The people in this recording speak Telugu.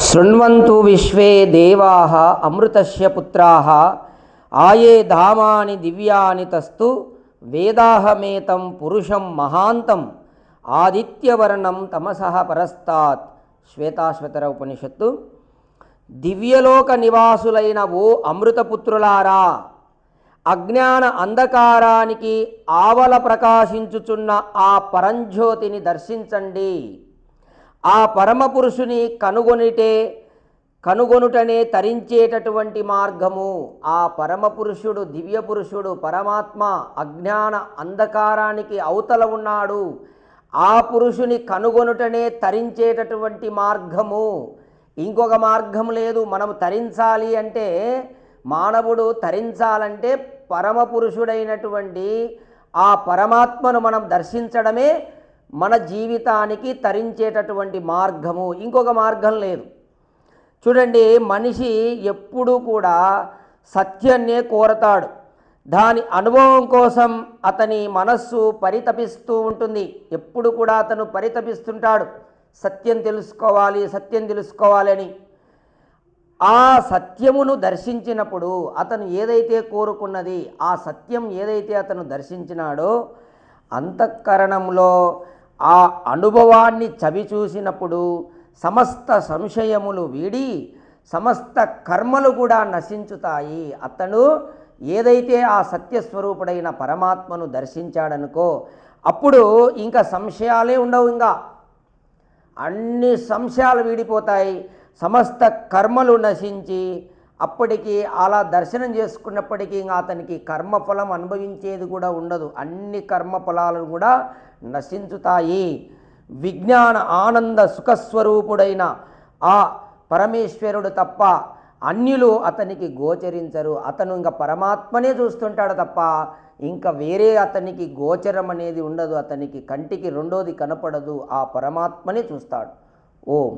శృణ్వంతు విశ్వే దేవాః అమృతస్య పుత్రాః ఆయే ధామాని దివ్యాని తస్తు వేదాహమేతం పురుషం మహాంతం ఆదిత్యవర్ణం తమసః పరస్తాత్. శ్వేతాశ్వతర ఉపనిషత్తు. దివ్యలోక నివాసులైన ఓ అమృతపుత్రులారా, అజ్ఞాన అంధకారానికి ఆవల ప్రకాశించుచున్న ఆ పరంజ్యోతిని దర్శించండి. ఆ పరమపురుషుని కనుగొనుటనే తరించేటటువంటి మార్గము. ఆ పరమపురుషుడు, దివ్యపురుషుడు, పరమాత్మ అజ్ఞాన అంధకారానికి అవతల ఉన్నాడు. ఆ పురుషుని కనుగొనుటనే తరించేటటువంటి మార్గము. ఇంకొక మార్గం లేదు. మనం తరించాలి అంటే, మానవుడు తరించాలంటే పరమపురుషుడైనటువంటి ఆ పరమాత్మను మనం దర్శించడమే మన జీవితానికి తరించేటటువంటి మార్గము. ఇంకొక మార్గం లేదు. చూడండి, మనిషి ఎప్పుడూ కూడా సత్యాన్నే కోరతాడు. దాని అనుభవం కోసం అతని మనస్సు పరితపిస్తూ ఉంటుంది. ఎప్పుడు కూడా అతను పరితపిస్తుంటాడు, సత్యం తెలుసుకోవాలి, సత్యం తెలుసుకోవాలని. ఆ సత్యమును దర్శించినప్పుడు అతను ఏదైతే కోరుకున్నది, ఆ సత్యం ఏదైతే అతను దర్శించినాడో, అంతఃకరణంలో ఆ అనుభవాన్ని చవిచూసినప్పుడు సమస్త సంశయములు వీడి సమస్త కర్మలు కూడా నశించుతాయి. అతను ఏదైతే ఆ సత్యస్వరూపుడైన పరమాత్మను దర్శించాడనుకో, అప్పుడు ఇంకా సంశయాలే ఉండవు. ఇంకా అన్ని సంశయాలు వీడిపోతాయి. సమస్త కర్మలు నశించి అప్పటికి అలా దర్శనం చేసుకున్నప్పటికీ ఇంకా అతనికి కర్మఫలం అనుభవించేది కూడా ఉండదు. అన్ని కర్మఫలాలు కూడా నశించుతాయి. విజ్ఞాన ఆనంద సుఖస్వరూపుడైన ఆ పరమేశ్వరుడు తప్ప అన్యులు అతనికి గోచరించరు. అతను ఇంకా పరమాత్మనే చూస్తుంటాడు తప్ప ఇంకా వేరే అతనికి గోచరం అనేది ఉండదు. అతనికి కంటికి రెండోది కనపడదు. ఆ పరమాత్మనే చూస్తాడు. ఓం.